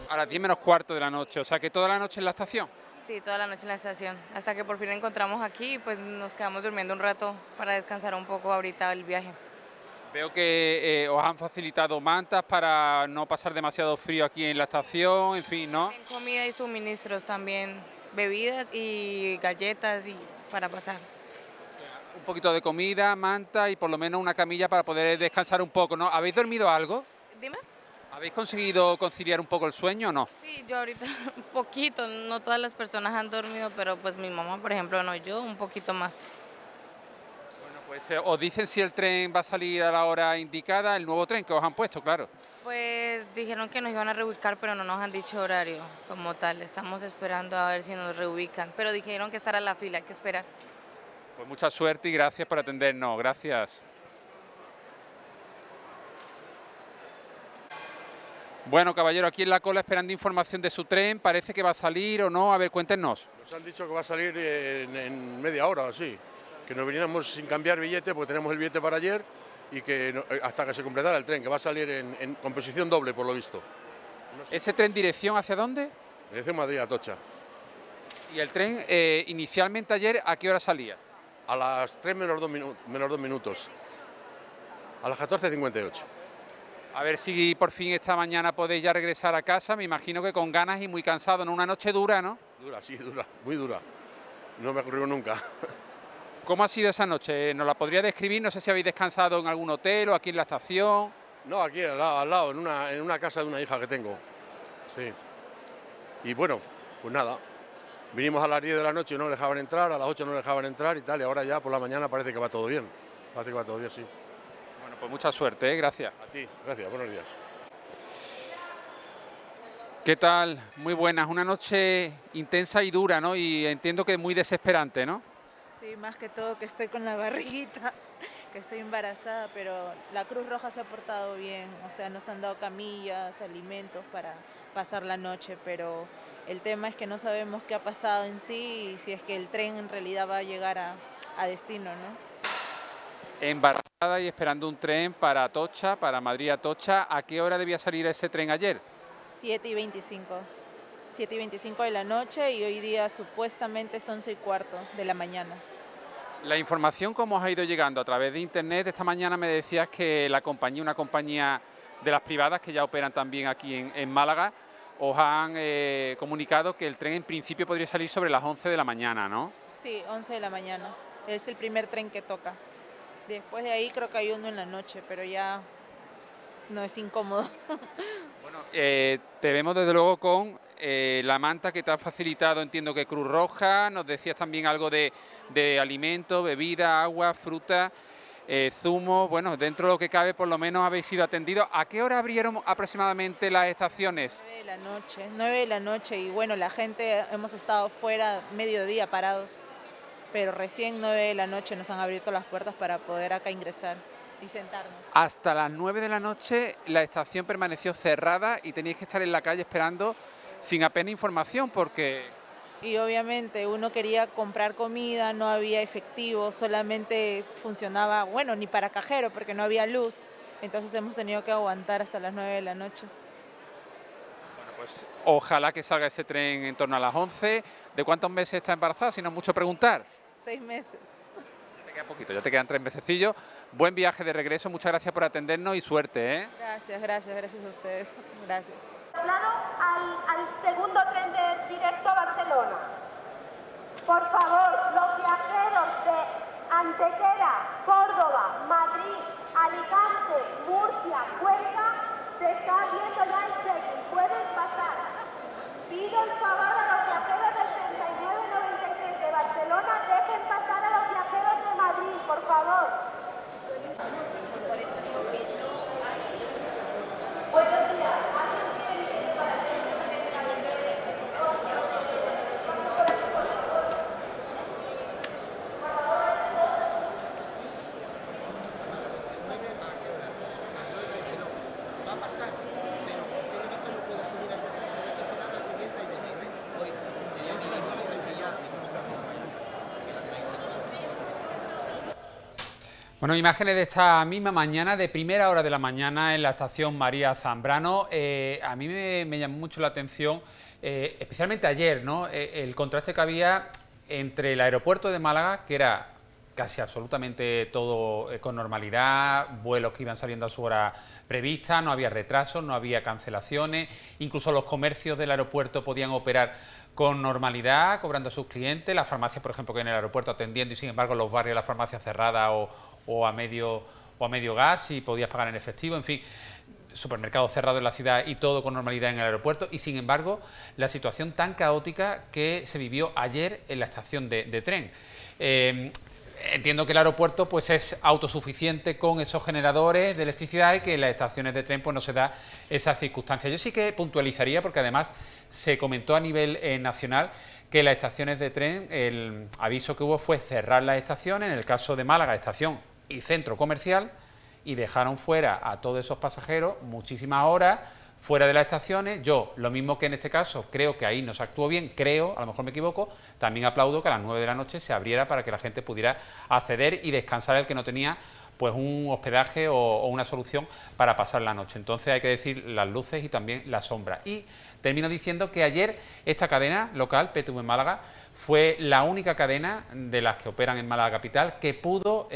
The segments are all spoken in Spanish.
A las 10 menos cuarto de la noche, o sea que toda la noche en la estación. Sí, toda la noche en la estación, hasta que por fin encontramos aquí y pues nos quedamos durmiendo un rato para descansar un poco ahorita el viaje. Veo que os han facilitado mantas para no pasar demasiado frío aquí en la estación, en fin, ¿no? En comida y suministros también, bebidas y galletas y para pasar. Un poquito de comida, manta y por lo menos una camilla para poder descansar un poco, ¿no? ¿Habéis dormido algo? Dime. ¿Habéis conseguido conciliar un poco el sueño o no? Sí, yo ahorita un poquito, no todas las personas han dormido, pero pues mi mamá, por ejemplo, no, yo un poquito más. Bueno, pues os dicen si el tren va a salir a la hora indicada, el nuevo tren que os han puesto, claro. Pues dijeron que nos iban a reubicar, pero no nos han dicho horario como tal. Estamos esperando a ver si nos reubican, pero dijeron que estará la fila, hay que esperar. Pues mucha suerte y gracias por atendernos, gracias. Bueno, caballero, aquí en la cola esperando información de su tren, parece que va a salir o no, a ver, cuéntenos. Nos han dicho que va a salir en media hora o así, que nos viniéramos sin cambiar billete porque tenemos el billete para ayer y que hasta que se completara el tren, que va a salir en composición doble por lo visto. ¿Ese tren dirección hacia dónde? Dirección Madrid a Atocha. Y el tren inicialmente ayer, ¿a qué hora salía? A las 3 menos 2 minutos, a las 14:58. A ver si por fin esta mañana podéis ya regresar a casa, me imagino que con ganas y muy cansado, ¿no? Una noche dura, ¿no? Dura, sí, dura, muy dura. No me ha ocurrido nunca. ¿Cómo ha sido esa noche? ¿Nos la podría describir? No sé si habéis descansado en algún hotel o aquí en la estación. No, aquí al lado en una casa de una hija que tengo. Sí. Y bueno, pues nada. Vinimos a las 10 de la noche y no nos dejaban entrar, a las 8 no nos dejaban entrar y tal, y ahora ya por la mañana parece que va todo bien. Parece que va todo bien, sí. Bueno, pues mucha suerte, ¿eh? Gracias. A ti, gracias, buenos días. ¿Qué tal? Muy buenas. Una noche intensa y dura, ¿no? Y entiendo que muy desesperante, ¿no? Sí, más que todo que estoy con la barriguita, que estoy embarazada, pero la Cruz Roja se ha portado bien, o sea, nos han dado camillas, alimentos para pasar la noche, pero el tema es que no sabemos qué ha pasado en sí y si es que el tren en realidad va a llegar a destino, ¿no? Embarazada y esperando un tren para Atocha, para Madrid Atocha. ¿A qué hora debía salir ese tren ayer? 7:25, 7:25 de la noche y hoy día supuestamente es 11:15 de la mañana. La información, ¿cómo os ha ido llegando? A través de internet, esta mañana me decías que la compañía, una compañía de las privadas que ya operan también aquí en Málaga, os han comunicado que el tren en principio podría salir sobre las 11 de la mañana, ¿no? Sí, 11 de la mañana, es el primer tren que toca. Después de ahí creo que hay uno en la noche, pero ya no es incómodo. Bueno, te vemos desde luego con la manta que te ha facilitado, entiendo que Cruz Roja, nos decías también algo de alimento, bebida, agua, fruta, zumo, bueno, dentro de lo que cabe por lo menos habéis sido atendidos. ¿A qué hora abrieron aproximadamente las estaciones? 9 de la noche, 9 de la noche y bueno, la gente hemos estado fuera mediodía parados, pero recién 9 de la noche nos han abierto las puertas para poder acá ingresar y sentarnos. Hasta las 9 de la noche la estación permaneció cerrada y teníais que estar en la calle esperando sin apenas información porque... Y obviamente uno quería comprar comida, no había efectivo, solamente funcionaba, bueno, ni para cajero porque no había luz, entonces hemos tenido que aguantar hasta las 9 de la noche. Bueno, pues ojalá que salga ese tren en torno a las 11. ¿De cuántos meses está embarazada? Si no es mucho preguntar. 6 meses. Ya te queda poquito, ya te quedan 3 mesecillos. Buen viaje de regreso, muchas gracias por atendernos y suerte, ¿eh? Gracias a ustedes. Gracias. Traslado al segundo tren directo a Barcelona. Por favor, los viajeros de Antequera, Córdoba, Madrid, Alicante, Murcia, Cuenca, se está viendo ya el check-in. Pueden pasar. Pido el favor a los viajeros del 3993 de Barcelona, dejen pasar a los viajeros de Madrid, por favor. Buenos días. Bueno, imágenes de esta misma mañana, de primera hora de la mañana en la estación María Zambrano. A mí me llamó mucho la atención, especialmente ayer, ¿no? El contraste que había entre el aeropuerto de Málaga, que era casi absolutamente todo con normalidad, vuelos que iban saliendo a su hora prevista, no había retrasos, no había cancelaciones, incluso los comercios del aeropuerto podían operar con normalidad, cobrando a sus clientes, las farmacias, por ejemplo, que en el aeropuerto atendiendo, y sin embargo los barrios, las farmacias cerradas o a medio gas, y podías pagar en efectivo, en fin, supermercados cerrados en la ciudad y todo con normalidad en el aeropuerto. Y sin embargo, la situación tan caótica que se vivió ayer en la estación de tren. Entiendo que el aeropuerto pues es autosuficiente con esos generadores de electricidad y que en las estaciones de tren pues no se da esa circunstancia. Yo sí que puntualizaría, porque además se comentó a nivel nacional, que en las estaciones de tren el aviso que hubo fue cerrar las estaciones, en el caso de Málaga, estación y centro comercial, y dejaron fuera a todos esos pasajeros muchísimas horas fuera de las estaciones. Yo, lo mismo que en este caso, creo que ahí no se actuó bien, creo, a lo mejor me equivoco, también aplaudo que a las 9 de la noche se abriera para que la gente pudiera acceder y descansar el que no tenía pues un hospedaje o una solución para pasar la noche. Entonces hay que decir las luces y también las sombras. Y termino diciendo que ayer esta cadena local, PTV Málaga, fue la única cadena de las que operan en Málaga Capital que pudo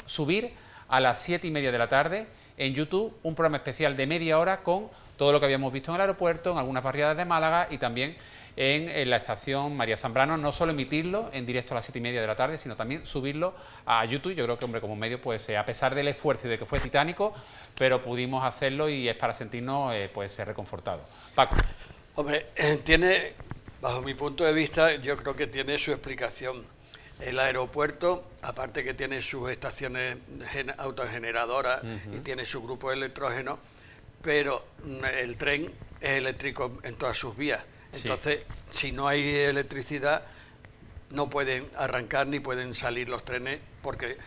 subir a las 7:30 de la tarde en YouTube un programa especial de media hora con todo lo que habíamos visto en el aeropuerto, en algunas barriadas de Málaga y también en la estación María Zambrano. No solo emitirlo en directo a las 7:30 de la tarde, sino también subirlo a YouTube. Yo creo que, hombre, como medio, pues a pesar del esfuerzo y de que fue titánico, pero pudimos hacerlo y es para sentirnos pues reconfortados. Paco. Hombre, bajo mi punto de vista, yo creo que tiene su explicación. El aeropuerto, aparte que tiene sus estaciones autogeneradoras y tiene su grupo de electrógeno, pero el tren es eléctrico en todas sus vías. Entonces, si no hay electricidad, no pueden arrancar ni pueden salir los trenes, porque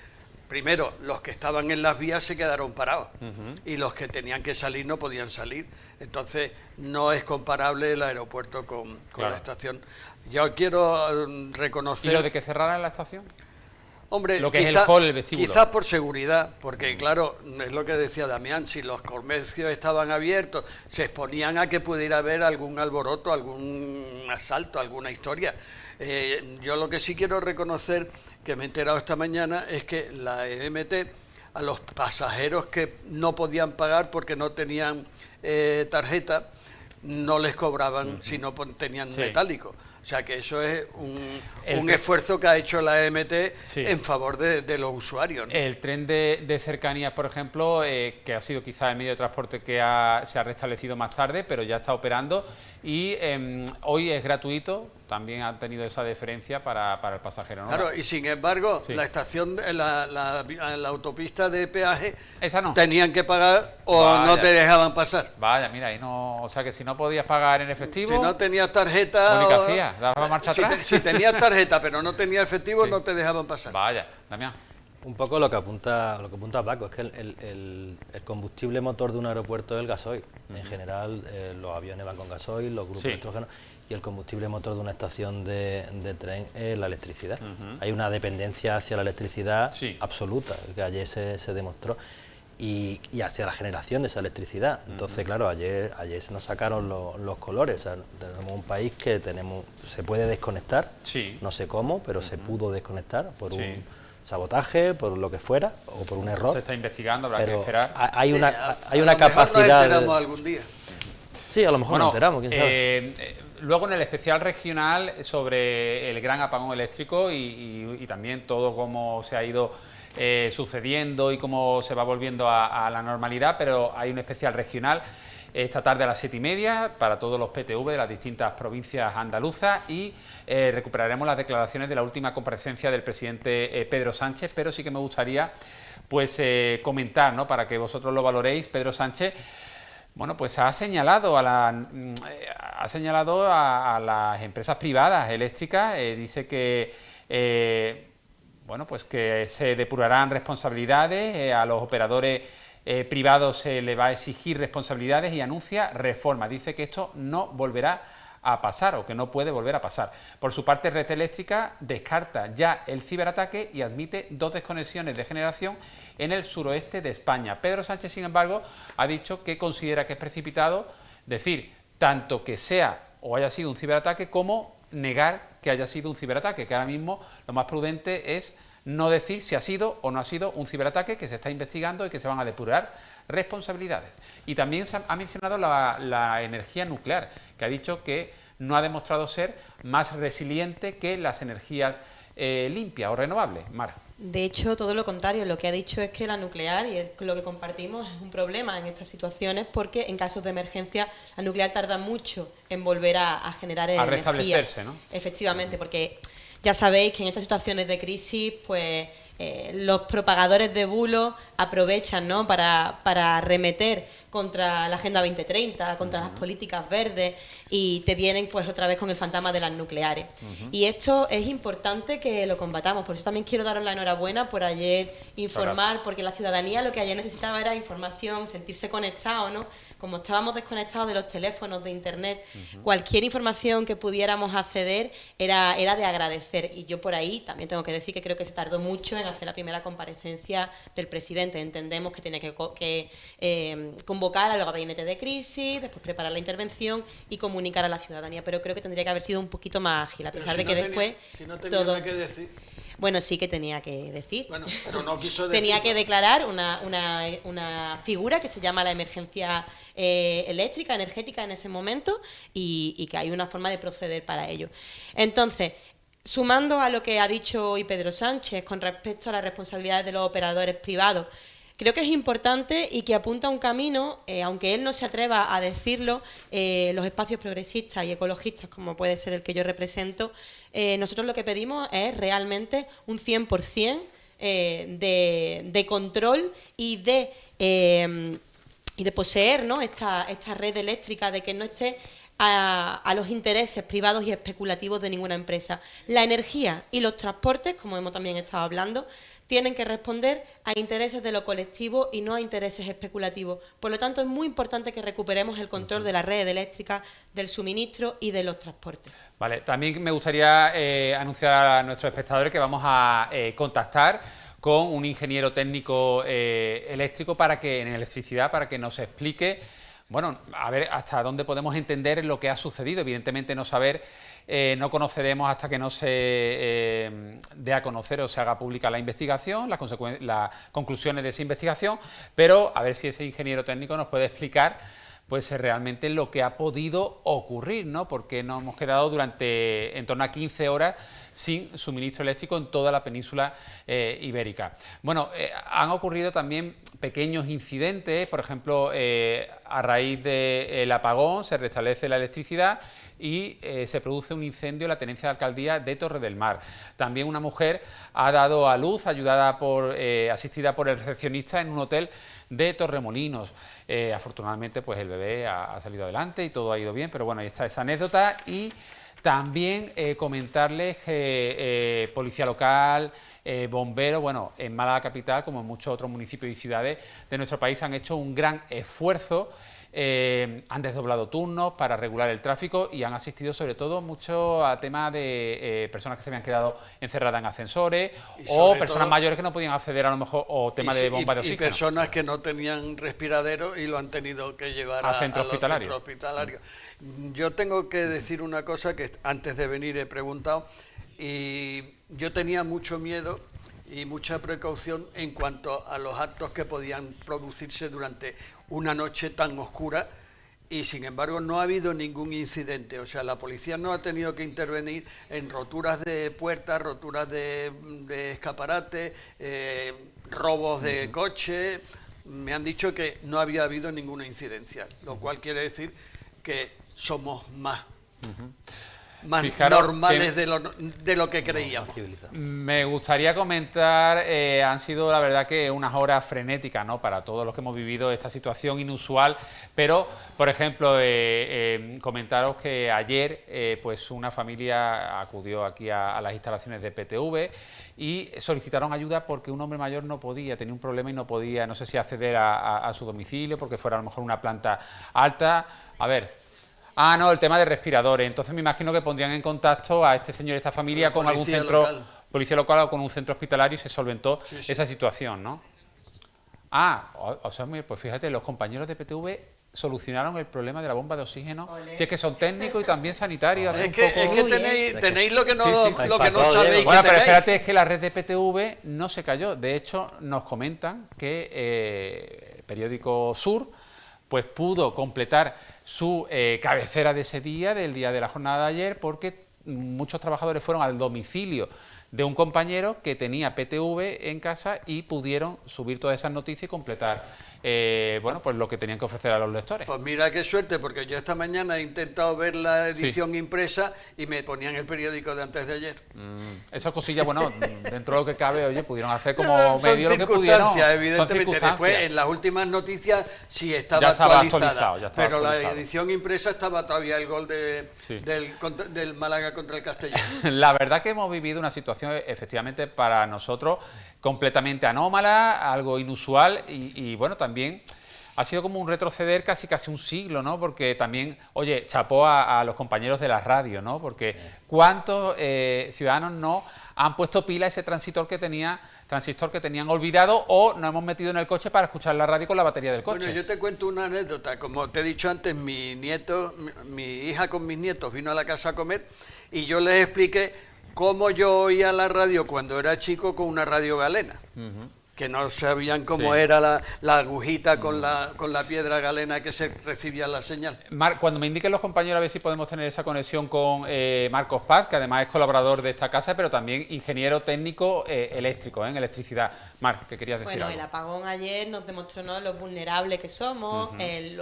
primero los que estaban en las vías se quedaron parados y los que tenían que salir no podían salir. Entonces, no es comparable el aeropuerto con la estación. Yo quiero reconocer... ¿Y lo de que cerraran la estación? Hombre, lo que es el hall, el vestíbulo. Quizás por seguridad, porque claro, es lo que decía Damián, si los comercios estaban abiertos, se exponían a que pudiera haber algún alboroto, algún asalto, alguna historia. Yo lo que sí quiero reconocer, que me he enterado esta mañana, es que la EMT, a los pasajeros que no podían pagar porque no tenían tarjeta, no les cobraban si no tenían metálico. O sea que eso es un esfuerzo que ha hecho la EMT en favor de los usuarios, ¿no? El tren de cercanías, por ejemplo, que ha sido quizá el medio de transporte que se ha restablecido más tarde, pero ya está operando y hoy es gratuito, también ha tenido esa deferencia para el pasajero, ¿no? Claro, y sin embargo, la estación, la autopista de peaje, esa no. Tenían que pagar o no te dejaban pasar. Vaya, mira, ahí no, o sea que si no podías pagar en efectivo... Si no tenías tarjeta... ¿Qué hacías? ¿Dabas marcha atrás? Si tenías tarjeta pero no tenías efectivo, no te dejaban pasar. Vaya, Damián. Un poco lo que apunta Paco, es que el combustible motor de un aeropuerto es el gasoil. En general, los aviones van con gasoil, los grupos de nitrógeno, y el combustible motor de una estación de tren es la electricidad. Hay una dependencia hacia la electricidad absoluta, que ayer se demostró, y hacia la generación de esa electricidad. Entonces, claro, ayer se nos sacaron los colores. O sea, tenemos un país que se puede desconectar, no sé cómo, pero se pudo desconectar por un sabotaje, por lo que fuera, o por un error. Se está investigando, habrá que esperar. Hay una capacidad... Nos enteramos algún día. Sí, a lo mejor nos enteramos, quién sabe. Luego en el especial regional sobre el gran apagón eléctrico y también todo cómo se ha ido sucediendo y cómo se va volviendo a la normalidad, pero hay un especial regional esta tarde a las 7:30 para todos los PTV de las distintas provincias andaluzas y recuperaremos las declaraciones de la última comparecencia del presidente Pedro Sánchez, pero sí que me gustaría pues comentar, ¿no?, para que vosotros lo valoréis. Pedro Sánchez, bueno, pues ha señalado a las empresas privadas eléctricas, dice que bueno, pues que se depurarán responsabilidades, a los operadores privados se le va a exigir responsabilidades y anuncia reforma. Dice que esto no volverá a pasar o que no puede volver a pasar. Por su parte, Red Eléctrica descarta ya el ciberataque y admite 2 desconexiones de generación en el suroeste de España. Pedro Sánchez, sin embargo, ha dicho que considera que es precipitado decir tanto que sea o haya sido un ciberataque como negar que haya sido un ciberataque, que ahora mismo lo más prudente es no decir si ha sido o no ha sido un ciberataque, que se está investigando y que se van a depurar responsabilidades. Y también se ha mencionado la energía nuclear, que ha dicho que no ha demostrado ser más resiliente que las energías limpias o renovables. Mara. De hecho, todo lo contrario, lo que ha dicho es que la nuclear, y es lo que compartimos, es un problema en estas situaciones porque en casos de emergencia la nuclear tarda mucho en volver a generar energía. A restablecerse, ¿no? Efectivamente, porque ya sabéis que en estas situaciones de crisis, pues los propagadores de bulos aprovechan, ¿no?, para arremeter contra la Agenda 2030, contra las políticas verdes, y te vienen pues otra vez con el fantasma de las nucleares. Y esto es importante que lo combatamos, por eso también quiero daros la enhorabuena por ayer informar, porque la ciudadanía lo que ayer necesitaba era información, sentirse conectado, ¿no? Como estábamos desconectados de los teléfonos, de internet, cualquier información que pudiéramos acceder era de agradecer, y yo por ahí también tengo que decir que creo que se tardó mucho en hacer la primera comparecencia del presidente. Entendemos que tiene que convocar al gabinete de crisis, después preparar la intervención y comunicar a la ciudadanía, pero creo que tendría que haber sido un poquito más ágil, a pesar de que después todo... Nada que decir. Bueno, sí que tenía que decir. Bueno, pero no quiso decir. Tenía que declarar una figura que se llama la emergencia eléctrica, energética en ese momento, y que hay una forma de proceder para ello. Entonces, sumando a lo que ha dicho hoy Pedro Sánchez con respecto a las responsabilidades de los operadores privados, creo que es importante y que apunta a un camino, aunque él no se atreva a decirlo, los espacios progresistas y ecologistas, como puede ser el que yo represento, nosotros lo que pedimos es realmente un 100% de control y de poseer, ¿no?, esta red eléctrica, de que no esté a los intereses privados y especulativos de ninguna empresa. La energía y los transportes, como hemos también estado hablando, tienen que responder a intereses de lo colectivo y no a intereses especulativos. Por lo tanto, es muy importante que recuperemos el control de la red eléctrica, del suministro y de los transportes. Vale, también me gustaría anunciar a nuestros espectadores que vamos a contactar con un ingeniero técnico eléctrico en electricidad para que nos explique, bueno, a ver hasta dónde podemos entender lo que ha sucedido. Evidentemente no conoceremos hasta que no se dé a conocer o se haga pública la investigación, las conclusiones de esa investigación, pero a ver si ese ingeniero técnico nos puede explicar pues realmente lo que ha podido ocurrir, ¿no? Porque nos hemos quedado durante en torno a 15 horas sin suministro eléctrico en toda la península ibérica. Bueno, han ocurrido también pequeños incidentes, por ejemplo, a raíz del apagón se restablece la electricidad y se produce un incendio en la tenencia de alcaldía de Torre del Mar. También una mujer ha dado a luz, asistida por el recepcionista en un hotel de Torremolinos. Afortunadamente, pues el bebé ha salido adelante y todo ha ido bien, pero bueno, ahí está esa anécdota. Y también comentarles que policía local, bomberos, bueno, en Málaga capital, como en muchos otros municipios y ciudades de nuestro país, han hecho un gran esfuerzo. Han desdoblado turnos para regular el tráfico y han asistido sobre todo mucho a temas de personas que se habían quedado encerradas en ascensores o personas mayores que no podían acceder a lo mejor, o tema de bomba de oxígeno. Y personas que no tenían respiradero y lo han tenido que llevar a centros hospitalarios. Centros hospitalarios. Yo tengo que decir una cosa que antes de venir he preguntado, y yo tenía mucho miedo y mucha precaución en cuanto a los actos que podían producirse durante una noche tan oscura, y sin embargo no ha habido ningún incidente. O sea, la policía no ha tenido que intervenir en roturas de puertas, roturas de escaparate, robos de coche. Me han dicho que no había habido ninguna incidencia, lo cual quiere decir que somos más normales de lo que creíamos. Me gustaría comentar, han sido la verdad que unas horas frenéticas, ¿no?, para todos los que hemos vivido esta situación inusual, pero por ejemplo comentaros que ayer pues una familia acudió aquí a las instalaciones de PTV y solicitaron ayuda porque un hombre mayor no podía, tenía un problema y no podía, no sé si acceder a su domicilio porque fuera a lo mejor una planta alta. A ver, Ah, no, el tema de respiradores. Entonces me imagino que pondrían en contacto a este señor y esta familia con algún centro, policía local o con un centro hospitalario y se solventó esa situación, ¿no? Ah, o sea, pues fíjate, los compañeros de PTV solucionaron el problema de la bomba de oxígeno. Si es que son técnicos y también sanitarios. Es que tenéis lo que no, lo que no sabéis. Bueno, pero espérate, es que la red de PTV no se cayó. De hecho, nos comentan que el periódico Sur pues pudo completar su cabecera de ese día, del día de la jornada de ayer, porque muchos trabajadores fueron al domicilio de un compañero que tenía PTV en casa y pudieron subir todas esas noticias y completar bueno, pues lo que tenían que ofrecer a los lectores. Pues mira qué suerte, porque yo esta mañana he intentado ver la edición impresa y me ponían el periódico de antes de ayer. Esas cosillas, bueno, dentro de lo que cabe, oye, pudieron hacer como medio lo que pudieron. Evidentemente, después en las últimas noticias sí estaba actualizada, pero la edición impresa estaba todavía el gol del Málaga contra el Castellón. La verdad que hemos vivido una situación efectivamente para nosotros completamente anómala, algo inusual y bueno, también ha sido como un retroceder casi un siglo, ¿no? Porque también, oye, chapó a los compañeros de la radio, ¿no? Porque ¿cuántos ciudadanos no han puesto pila a ese transistor que tenían olvidado o nos hemos metido en el coche para escuchar la radio con la batería del coche? Bueno, yo te cuento una anécdota. Como te he dicho antes, mi hija con mis nietos vino a la casa a comer y yo les expliqué cómo yo oía la radio cuando era chico con una radio galena, que no sabían cómo era la agujita con la piedra galena que se recibía la señal. Cuando me indiquen los compañeros a ver si podemos tener esa conexión con Marcos Paz, que además es colaborador de esta casa, pero también ingeniero técnico eléctrico, en electricidad. Marc, ¿qué querías decir? Bueno, el apagón ayer nos demostró, ¿no?, lo vulnerables que somos, el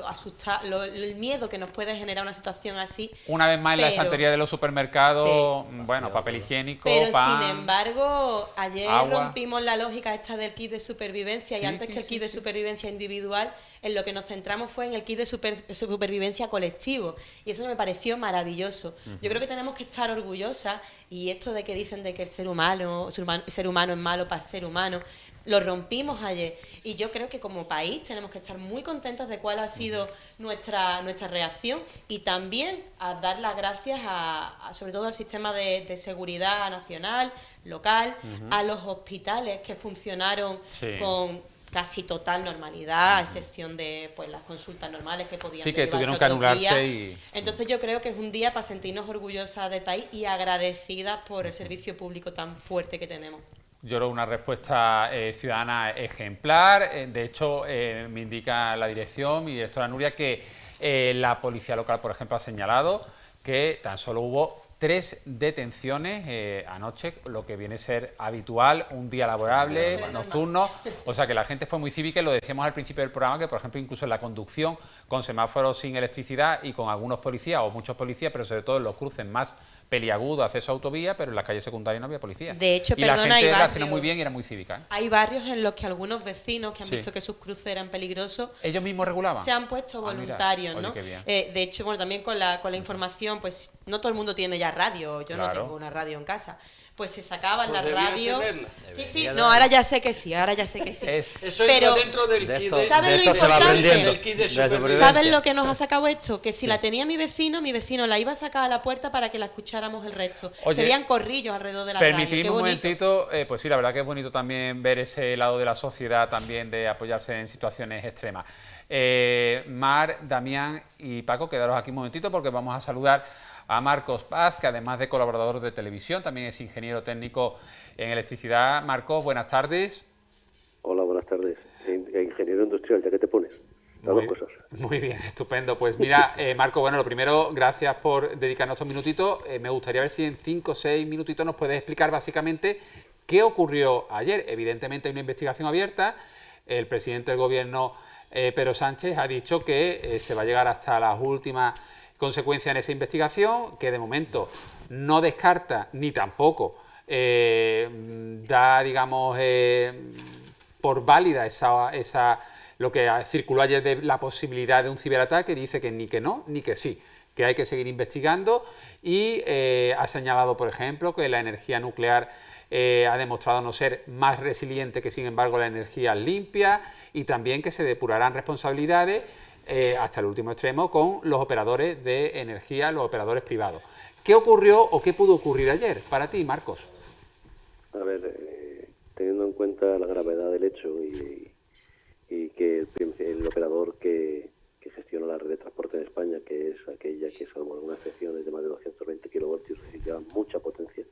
miedo que nos puede generar una situación así. Una vez más en la estantería de los supermercados, bueno, papel higiénico, pero pan, sin embargo, ayer agua. rompimos la lógica esta del kit de supervivencia y antes que el kit de supervivencia individual, en lo que nos centramos fue en el kit de supervivencia colectivo y eso me pareció maravilloso. Yo creo que tenemos que estar orgullosas y esto de que dicen de que el ser humano es malo para el ser humano, lo rompimos ayer y yo creo que como país tenemos que estar muy contentos de cuál ha sido nuestra reacción y también a dar las gracias sobre todo al sistema de seguridad nacional, local, a los hospitales que funcionaron con casi total normalidad, a excepción de pues las consultas normales que podían que tuvieron que anularse. Entonces yo creo que es un día para sentirnos orgullosas del país y agradecidas por el servicio público tan fuerte que tenemos. Yo creo una respuesta ciudadana ejemplar. De hecho, me indica la dirección, mi directora Nuria, que la policía local, por ejemplo, ha señalado que tan solo hubo 3 detenciones anoche, lo que viene a ser habitual, un día laborable, nocturno, o sea que la gente fue muy cívica y lo decíamos al principio del programa, que por ejemplo incluso en la conducción, con semáforos sin electricidad y con algunos policías o muchos policías, pero sobre todo en los cruces más peliagudos, acceso a autovía, pero en las calles secundarias no había policía. De hecho, y la gente reaccionó muy bien y era muy cívica. Hay barrios en los que algunos vecinos que han visto que sus cruces eran peligrosos, ellos mismos regulaban. Se han puesto voluntarios, mira. ¿no? Oye, de hecho, bueno, también con la información, no todo el mundo tiene ya radio, yo no tengo una radio en casa. Pues se sacaban las radios. Sí, no, ahora ya sé que sí, Eso pero dentro del kit de ¿saben lo importante? ¿Saben lo que nos ha sacado esto? Que si la tenía mi vecino la iba a sacar a la puerta para que la escucháramos el resto. Oye, se veían corrillos alrededor de la radio. Permitidme un momentito, pues sí, la verdad que es bonito también ver ese lado de la sociedad también de apoyarse en situaciones extremas. Mar, Damián y Paco, quedaros aquí un momentito porque vamos a saludar a Marcos Paz, que además de colaborador de televisión, también es ingeniero técnico en electricidad. Marcos, buenas tardes. Hola, buenas tardes. Ingeniero industrial, ¿ya qué te pones? Las dos cosas. Muy bien, estupendo. Pues mira, Marcos, bueno, lo primero, gracias por dedicarnos estos minutitos. Me gustaría ver si en 5 o 6 minutitos nos puedes explicar básicamente qué ocurrió ayer. Evidentemente hay una investigación abierta. El presidente del gobierno, Pedro Sánchez, ha dicho que se va a llegar hasta las últimas consecuencia en esa investigación, que de momento no descarta ni tampoco da, digamos, por válida lo que circuló ayer de la posibilidad de un ciberataque. Dice que ni que no, ni que sí, que hay que seguir investigando y ha señalado, por ejemplo, que la energía nuclear ha demostrado no ser más resiliente que, sin embargo, la energía limpia y también que se depurarán responsabilidades hasta el último extremo con los operadores de energía, los operadores privados. ¿Qué ocurrió o qué pudo ocurrir ayer para ti, Marcos? A ver, teniendo en cuenta la gravedad del hecho y que el operador que gestiona la red de transporte en España, que es aquella que, salvo algunas excepciones de más de 220 kilovoltios, lleva mucha potencia,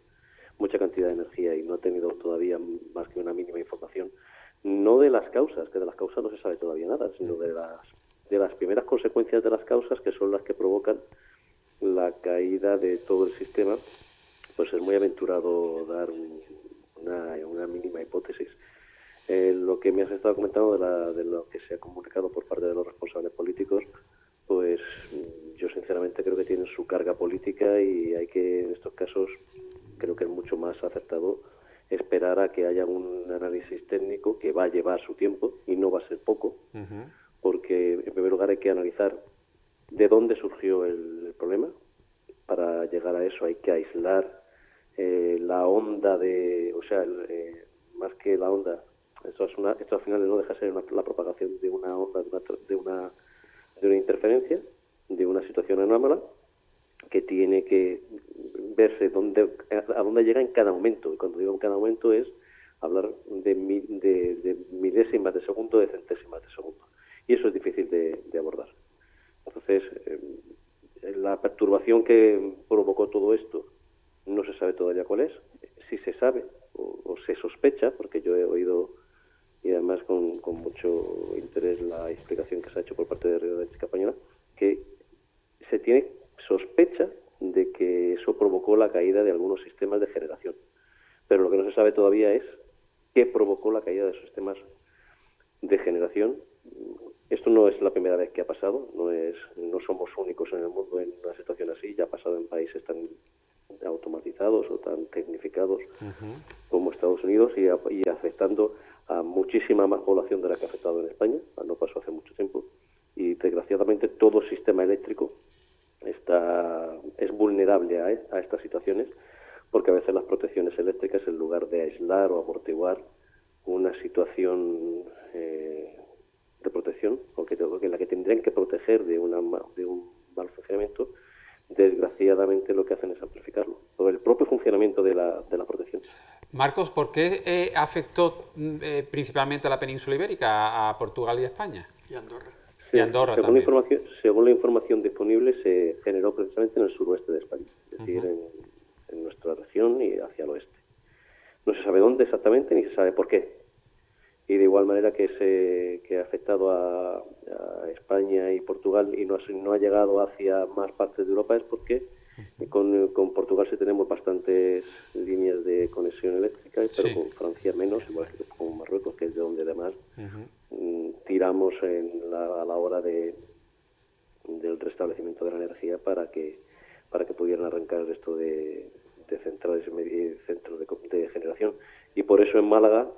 mucha cantidad de energía y no ha tenido todavía más que una mínima información, no de las causas, que de las causas no se sabe todavía nada, sino de las primeras consecuencias de las causas, que son las que provocan la caída de todo el sistema. Pues es muy aventurado dar una mínima hipótesis. Lo que me has estado comentando de lo que se ha comunicado por parte de los responsables políticos, pues yo sinceramente creo que tienen su carga política y hay que, en estos casos, creo que es mucho más acertado esperar a que haya un análisis técnico que va a llevar su tiempo y no va a ser poco, porque en primer lugar hay que analizar de dónde surgió el problema. Para llegar a eso hay que aislar la onda más que la onda, esto al final no deja de ser la propagación de una onda, de una interferencia, de una situación anómala que tiene que verse a dónde llega en cada momento. Y cuando digo en cada momento es hablar de milésimas de segundo, de centésimas de segundo. Y eso es difícil de abordar. Entonces, la perturbación que provocó todo esto no se sabe todavía cuál es. Sí se sabe o se sospecha, porque yo he oído, y además con mucho interés, la explicación que se ha hecho por parte de Red Eléctrica Española, que se tiene sospecha de que eso provocó la caída de algunos sistemas de generación. Pero lo que no se sabe todavía es qué provocó la caída de esos sistemas de generación. Esto no es la primera vez que ha pasado, no somos únicos en el mundo en una situación así, ya ha pasado en países tan automatizados o tan tecnificados como Estados Unidos y afectando a muchísima más población de la que ha afectado en España. No pasó hace mucho tiempo y desgraciadamente todo sistema eléctrico es vulnerable a estas situaciones, porque a veces las protecciones eléctricas, en lugar de aislar o amortiguar una situación de protección, en la que tendrían que proteger de un mal funcionamiento, desgraciadamente lo que hacen es amplificarlo, todo el propio funcionamiento de la protección. Marcos, ¿por qué afectó principalmente a la península ibérica, a Portugal y a España? Y Andorra. Sí, y Andorra según también. Según la información disponible, se generó precisamente en el suroeste de España, es decir, en nuestra región y hacia el oeste. No se sabe dónde exactamente ni se sabe por qué. Y de igual manera que ha afectado a España y Portugal y no ha llegado hacia más partes de Europa, es porque con Portugal sí tenemos bastantes líneas de conexión eléctrica, pero con Francia menos, igual que con Marruecos, que es de donde además tiramos a la hora del restablecimiento de la energía para que pudieran arrancar el resto de centrales y centros de generación. Y por eso en Málaga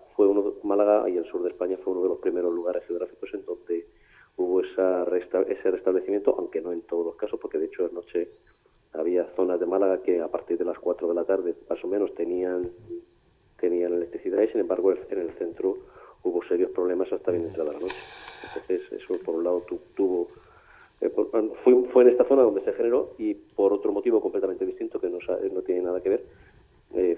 y el sur de España fue uno de los primeros lugares geográficos en donde hubo ese restablecimiento, aunque no en todos los casos, porque de hecho anoche había zonas de Málaga que a partir de las 4 de la tarde más o menos tenían electricidad y sin embargo en el centro hubo serios problemas hasta bien entrada la noche. Entonces eso por un lado fue en esta zona donde se generó y por otro motivo completamente distinto que no tiene nada que ver,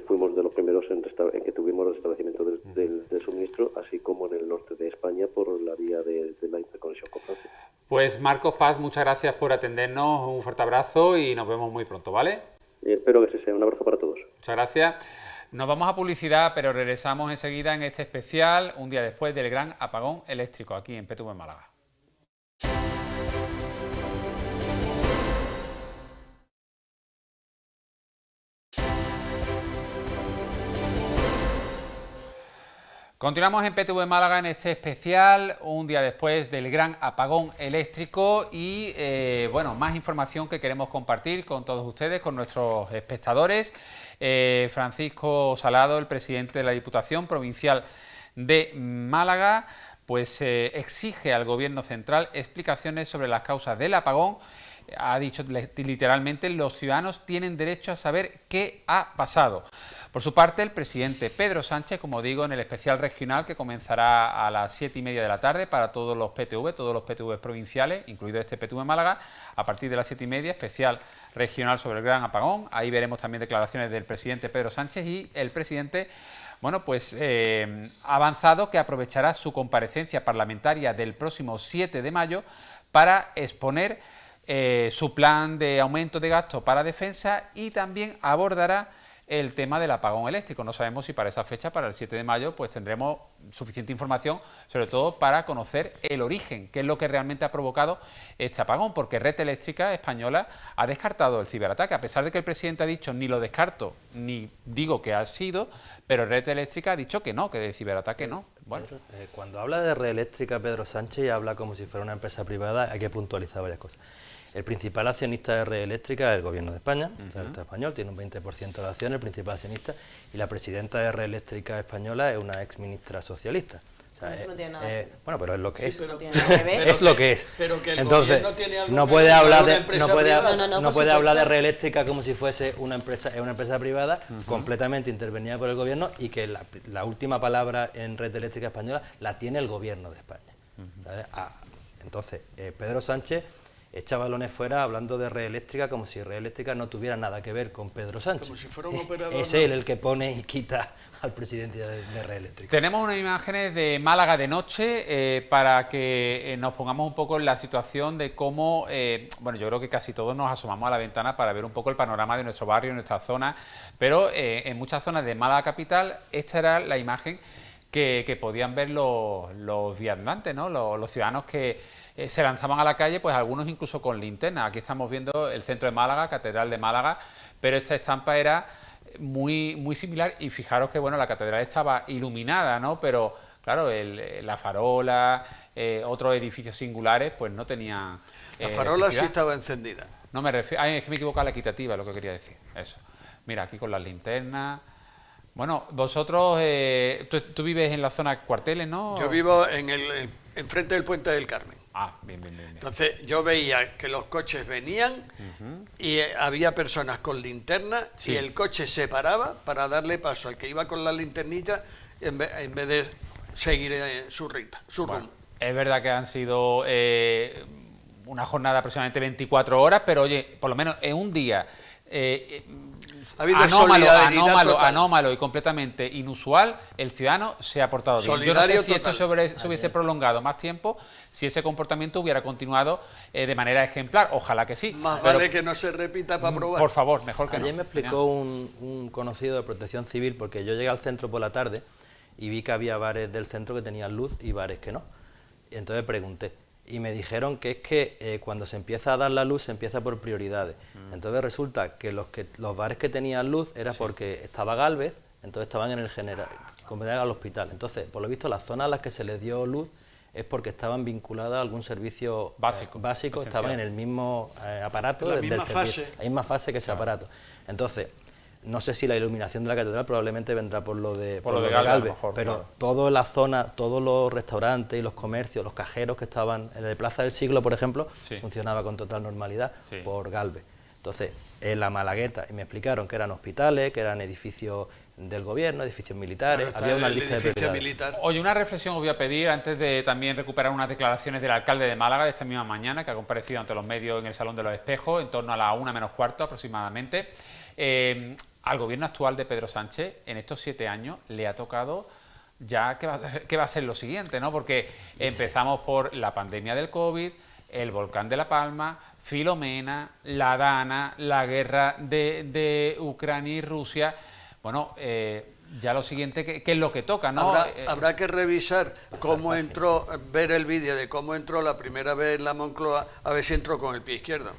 fuimos de los primeros en que tuvimos el restablecimiento del suministro, así como en el norte de España por la vía de la interconexión con Francia. Pues Marcos Paz, muchas gracias por atendernos, un fuerte abrazo y nos vemos muy pronto, ¿vale? Espero que sea un abrazo para todos. Muchas gracias. Nos vamos a publicidad, pero regresamos enseguida en este especial, un día después del gran apagón eléctrico aquí en PTV Málaga. Continuamos en PTV Málaga en este especial, un día después del gran apagón eléctrico y bueno, más información que queremos compartir con todos ustedes, con nuestros espectadores. Francisco Salado, el presidente de la Diputación Provincial de Málaga, pues exige al Gobierno central explicaciones sobre las causas del apagón. Ha dicho literalmente, los ciudadanos tienen derecho a saber qué ha pasado. Por su parte, el presidente Pedro Sánchez, como digo, en el especial regional que comenzará a las 7:30 de la tarde para todos los PTV provinciales, incluido este PTV Málaga, a partir de las 7:30, especial regional sobre el gran apagón. Ahí veremos también declaraciones del presidente Pedro Sánchez y el presidente, bueno, pues ha avanzado que aprovechará su comparecencia parlamentaria del próximo 7 de mayo para exponer su plan de aumento de gasto para defensa y también abordará el tema del apagón eléctrico. No sabemos si para esa fecha, para el 7 de mayo, pues tendremos suficiente información, sobre todo para conocer el origen, qué es lo que realmente ha provocado este apagón, porque Red Eléctrica Española ha descartado el ciberataque, a pesar de que el presidente ha dicho ni lo descarto, ni digo que ha sido, pero Red Eléctrica ha dicho que no, que de ciberataque no. Bueno. Cuando habla de Red Eléctrica, Pedro Sánchez habla como si fuera una empresa privada, hay que puntualizar varias cosas. El principal accionista de Red Eléctrica es el Gobierno de España, o sea, el Estado español tiene un 20% de la acción, el principal accionista, y la presidenta de Red Eléctrica Española es una ex ministra socialista. O sea, eso no tiene nada que ver. Bueno, pero es lo que es. No tiene nada que ver. Es lo que es. Pero que el entonces, gobierno tiene algo no que puede ver con hablar una de, empresa no puede, privada. no puede hablar de Red Eléctrica como si fuese una empresa privada, completamente intervenida por el gobierno, y que la última palabra en Red Eléctrica Española la tiene el Gobierno de España. ¿Sabes? Entonces, Pedro Sánchez echa balones fuera hablando de Red Eléctrica como si Red Eléctrica no tuviera nada que ver con Pedro Sánchez. Como si fuera un operador. Es él el que pone y quita al presidente de Red Eléctrica. Tenemos unas imágenes de Málaga de noche para que nos pongamos un poco en la situación de cómo, bueno, yo creo que casi todos nos asomamos a la ventana para ver un poco el panorama de nuestro barrio, de nuestra zona, pero en muchas zonas de Málaga capital esta era la imagen que podían ver los viandantes, ¿no? Los ciudadanos que se lanzaban a la calle, pues algunos incluso con linterna. Aquí estamos viendo el centro de Málaga, Catedral de Málaga, pero esta estampa era muy similar y fijaros que bueno, la catedral estaba iluminada, ¿no? Pero claro, la farola, otros edificios singulares, pues no tenían la farola sí estaba encendida. No me refiero, es que me he equivocado, la equitativa es lo que quería decir, eso. Mira, aquí con las linternas. Bueno, vosotros, tú vives en la zona cuarteles, ¿no? Yo vivo enfrente del Puente del Carmen. Ah, bien. Entonces yo veía que los coches venían y había personas con linterna y el coche se paraba para darle paso al que iba con la linternita en vez de seguir su rumbo. Es verdad que han sido una jornada de aproximadamente 24 horas, pero oye, por lo menos en un día anómalo y completamente inusual, el ciudadano se ha portado bien. Yo no sé si esto se hubiese prolongado más tiempo, si ese comportamiento hubiera continuado de manera ejemplar, ojalá que sí. Más vale que no se repita para probar. Por favor, mejor que no. Ayer me explicó un conocido de Protección Civil, porque yo llegué al centro por la tarde y vi que había bares del centro que tenían luz y bares que no. Y entonces pregunté. Y me dijeron que es que cuando se empieza a dar la luz se empieza por prioridades. Entonces resulta que los bares que tenían luz era porque estaba Gálvez, entonces estaban en el general, como al hospital. Entonces, por lo visto, las zonas a las que se les dio luz es porque estaban vinculadas a algún servicio básico, estaban en el mismo aparato, la misma fase que ese aparato. Entonces, no sé si la iluminación de la catedral probablemente vendrá por lo de Gálvez, pero claro, toda la zona, todos los restaurantes y los comercios, los cajeros que estaban en la Plaza del Siglo, por ejemplo, funcionaba con total normalidad por Gálvez. Entonces, en la Malagueta, y me explicaron que eran hospitales, que eran edificios del gobierno, edificios militares, claro, había una lista de prioridades. Oye, una reflexión os voy a pedir antes de también recuperar unas declaraciones del alcalde de Málaga de esta misma mañana, que ha comparecido ante los medios en el Salón de los Espejos, en torno a la 1 menos cuarto aproximadamente. Al gobierno actual de Pedro Sánchez, en estos 7 años, le ha tocado ya qué va a ser lo siguiente, ¿no? Porque empezamos por la pandemia del COVID, el volcán de La Palma, Filomena, la Dana, la guerra de Ucrania y Rusia. Bueno, ya lo siguiente, ¿qué es lo que toca, no? Habrá que revisar cómo entró, ver el vídeo de cómo entró la primera vez en la Moncloa, a ver si entró con el pie izquierdo.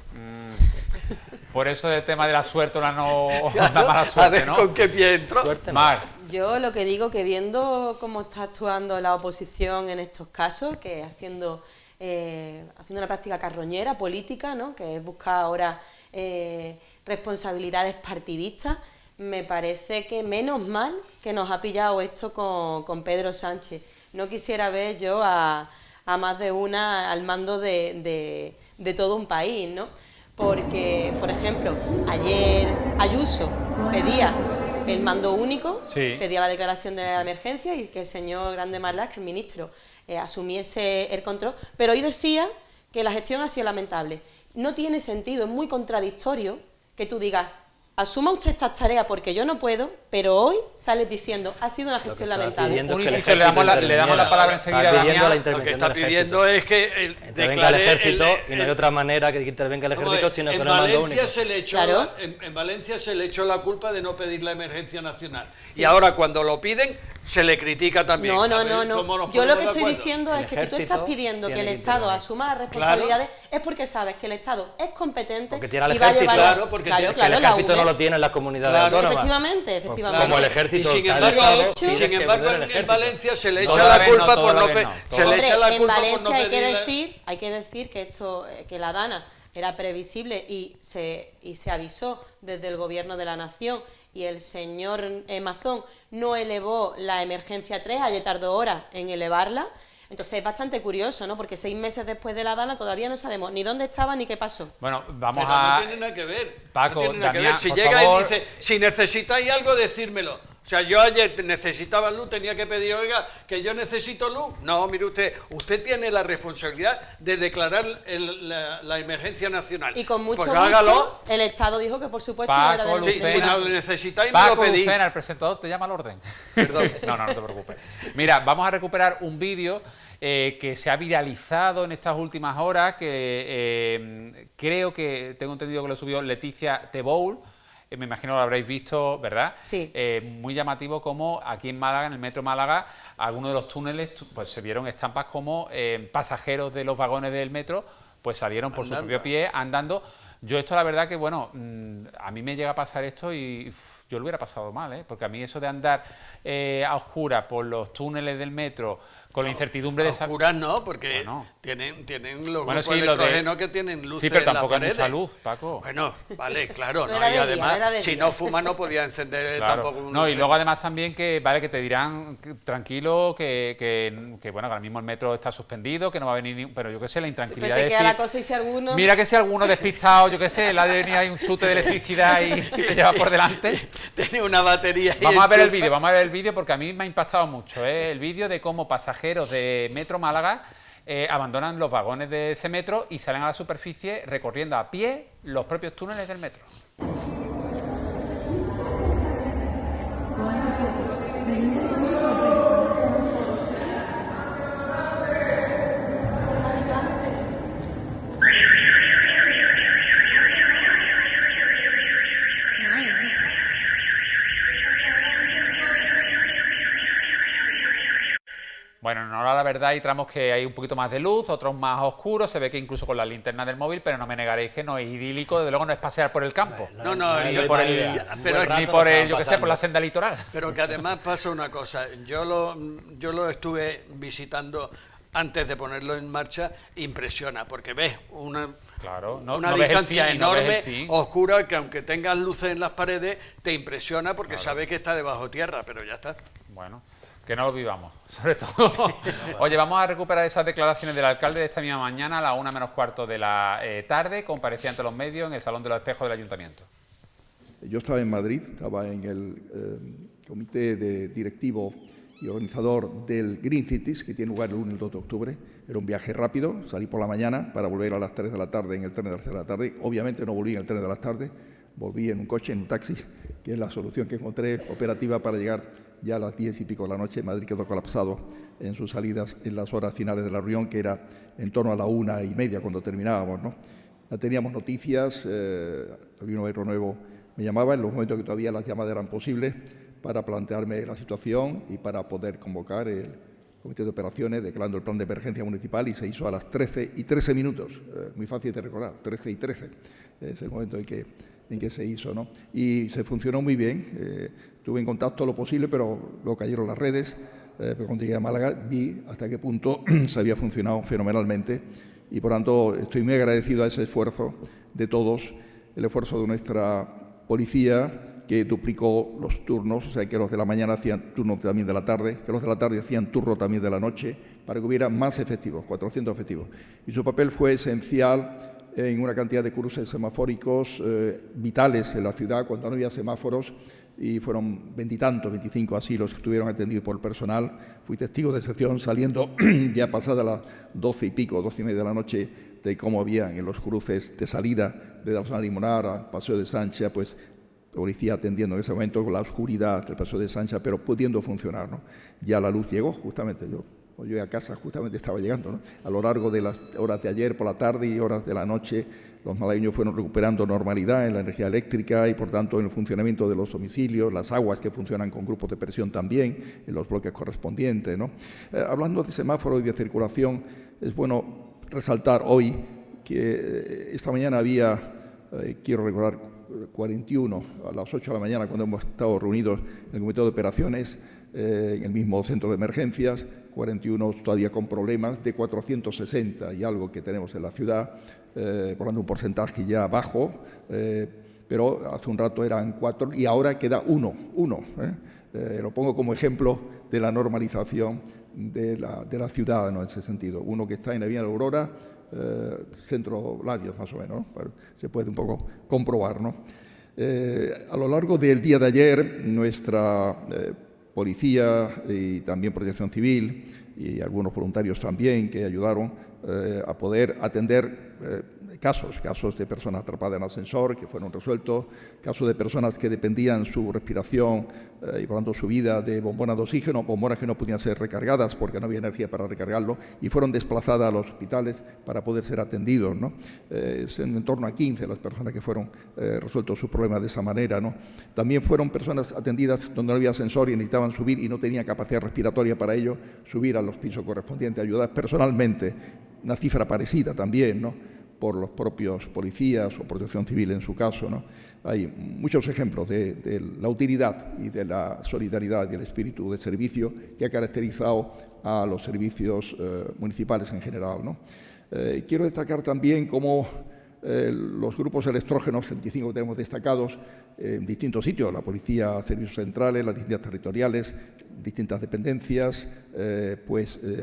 Por eso el tema de la suerte o la mala suerte, a ver, ¿no? ¿con qué pie entró? Mar. Yo lo que digo, que viendo cómo está actuando la oposición en estos casos, que haciendo una práctica carroñera política, ¿no? Que es buscar ahora responsabilidades partidistas, me parece que menos mal que nos ha pillado esto con Pedro Sánchez. No quisiera ver yo a más de una al mando de todo un país, ¿no? Porque, por ejemplo, ayer Ayuso pedía el mando único, Sí. pedía la declaración de la emergencia y que el señor Grande Marlaska, que el ministro, asumiese el control, pero hoy decía que la gestión ha sido lamentable. No tiene sentido, es muy contradictorio que tú digas, asuma usted estas tareas porque yo no puedo, pero hoy sales diciendo, ha sido una gestión lamentable. Un inciso, le damos la palabra enseguida a Damián. Lo que está pidiendo es que intervenga el ejército y no hay otra manera que intervenga el ejército sino con el mando único. En Valencia se le echó la culpa de no pedir la emergencia nacional. Sí. Y ahora cuando lo piden se le critica también. No. Yo lo que estoy diciendo es que si tú estás pidiendo que el Estado asuma las responsabilidades es porque sabes que el Estado es competente y va a llevar... Claro, porque el ejército no lo tiene en las comunidades autónomas. Efectivamente. Como el ejército. Y sin embargo, en Valencia se le echa la culpa por no pedir. En Valencia hay que decir que esto, que la DANA era previsible y se avisó desde el Gobierno de la Nación, y el señor Mazón no elevó la emergencia 3, ayer tardó horas en elevarla. Entonces es bastante curioso, ¿no? Porque 6 meses después de la DANA todavía no sabemos ni dónde estaba ni qué pasó. Bueno, no tiene nada que ver. Paco, no tiene nada Damián, que ver. Si por llega favor. y dice, si necesitáis algo, decírmelo. O sea, yo ayer necesitaba luz, tenía que pedir, oiga, que yo necesito luz. No, mire usted tiene la responsabilidad de declarar la emergencia nacional. Y con mucho pues hágalo. el Estado dijo que por supuesto Paco, no era de Lucena, si no lo necesitáis, Paco, me lo pedís. Lucena, el presentador te llama al orden. Perdón. No te preocupes. Mira, vamos a recuperar un vídeo que se ha viralizado en estas últimas horas, que creo que, tengo entendido que lo subió Leticia Teboul. Me imagino lo habréis visto, ¿verdad? Sí. Muy llamativo como aquí en Málaga, en el metro Málaga, algunos de los túneles pues se vieron estampas como pasajeros de los vagones del metro pues salieron por su propio pie andando. Yo esto la verdad que, bueno, a mí me llega a pasar esto y yo lo hubiera pasado mal, ¿eh? Porque a mí eso de andar a oscuras por los túneles del metro, con la incertidumbre de... A oscuras no, porque tienen los grupos de electrógeno que tienen luces. Sí, pero tampoco hay mucha luz, Paco. Bueno, vale, claro. No y además, si no fuma no podía encender tampoco un No, y luego además también que, vale, que te dirán tranquilo que bueno, que ahora mismo el metro está suspendido, que no va a venir, pero yo qué sé, la intranquilidad de decir, la cosa y si alguno... Mira que si alguno despistado, yo qué sé, le ha de venir ahí un chute de electricidad y te lleva por delante. Tiene una batería ahí. Vamos a ver el vídeo porque a mí me ha impactado mucho, el vídeo de cómo pasajeros de Metro Málaga abandonan los vagones de ese metro y salen a la superficie recorriendo a pie los propios túneles del metro. Bueno, en honor a la verdad hay tramos que hay un poquito más de luz, otros más oscuros, se ve que incluso con la linterna del móvil, pero no me negaréis que no es idílico, desde luego no es pasear por el campo. Ni por el, yo qué sé, por la senda litoral. Pero que además pasa una cosa, yo lo estuve visitando antes de ponerlo en marcha, impresiona, porque ves una distancia enorme, oscura, que aunque tengas luces en las paredes, te impresiona porque sabes que está debajo tierra, pero ya está. Bueno, que no lo vivamos, sobre todo. Oye, vamos a recuperar esas declaraciones del alcalde de esta misma mañana a la 1 menos cuarto de la tarde, comparecía ante los medios en el Salón de los Espejos del Ayuntamiento. Yo estaba en Madrid, estaba en el comité directivo y organizador del Green Cities, que tiene lugar el 1 y el 2 de octubre. Era un viaje rápido, salí por la mañana para volver a las 3 de la tarde en el tren de las 3 de la tarde. Obviamente no volví en el tren de las tardes, volví en un coche, en un taxi, que es la solución que encontré operativa para llegar ya a las 10 y pico de la noche. Madrid quedó colapsado en sus salidas en las horas finales de la reunión, que era en torno a la 1:30 cuando terminábamos, ¿no? Ya teníamos noticias, había un gobierno nuevo, me llamaba en los momentos que todavía las llamadas eran posibles para plantearme la situación y para poder convocar el comité de operaciones declarando el plan de emergencia municipal, y se hizo a las 13:13, muy fácil de recordar, 13:13, es el momento en que se hizo, ¿no? Y se funcionó muy bien, estuve en contacto lo posible, pero luego cayeron las redes, pero cuando llegué a Málaga vi hasta qué punto se había funcionado fenomenalmente y por tanto estoy muy agradecido a ese esfuerzo de todos, el esfuerzo de nuestra policía, que duplicó los turnos, o sea que los de la mañana hacían turno también de la tarde, que los de la tarde hacían turno también de la noche, para que hubiera más efectivos, 400 efectivos. Y su papel fue esencial en una cantidad de cruces semafóricos vitales en la ciudad, cuando no había semáforos, y fueron 20 y tantos, 25 asilos que estuvieron atendidos por el personal. Fui testigo de excepción saliendo ya pasada las 12 y pico, 12 y media de la noche, de cómo había en los cruces de salida de la zona Limonar a Paseo de Sancha, pues policía atendiendo en ese momento con la oscuridad del Paseo de Sancha, pero pudiendo funcionar, ¿no? Ya la luz llegó, justamente, yo a casa justamente estaba llegando, ¿no? A lo largo de las horas de ayer por la tarde y horas de la noche, los malagueños fueron recuperando normalidad en la energía eléctrica y, por tanto, en el funcionamiento de los domicilios, las aguas que funcionan con grupos de presión también, en los bloques correspondientes, ¿no? Hablando de semáforo y de circulación, es bueno resaltar hoy que esta mañana había, quiero recordar, 41 a las 8 de la mañana, cuando hemos estado reunidos en el Comité de Operaciones, en el mismo centro de emergencias, 41 todavía con problemas, de 460 y algo que tenemos en la ciudad, por tanto un porcentaje ya bajo, pero hace un rato eran 4 y ahora queda uno. Lo pongo como ejemplo de la normalización de la ciudad, ¿no? En ese sentido. Uno que está en la Avenida Aurora, Centro Larios, más o menos, ¿no? Se puede un poco comprobar, ¿no? A lo largo del día de ayer, nuestra policía y también Protección Civil y algunos voluntarios también que ayudaron a poder atender casos de personas atrapadas en ascensor que fueron resueltos, casos de personas que dependían su respiración y por tanto su vida de bombonas de oxígeno, bombonas que no podían ser recargadas porque no había energía para recargarlo y fueron desplazadas a los hospitales para poder ser atendidos, ¿no? En torno a 15 las personas que fueron resueltos sus problemas de esa manera, ¿no? También fueron personas atendidas donde no había ascensor y necesitaban subir y no tenían capacidad respiratoria para ello, subir a los pisos correspondientes, ayudar personalmente, una cifra parecida también, ¿no? Por los propios policías o Protección Civil en su caso, ¿no? Hay muchos ejemplos de la utilidad y de la solidaridad y el espíritu de servicio que ha caracterizado a los servicios municipales en general, ¿no? Quiero destacar también cómo los grupos electrógenos, 25 que tenemos destacados en distintos sitios, la Policía, Servicios Centrales, las distintas territoriales, distintas dependencias,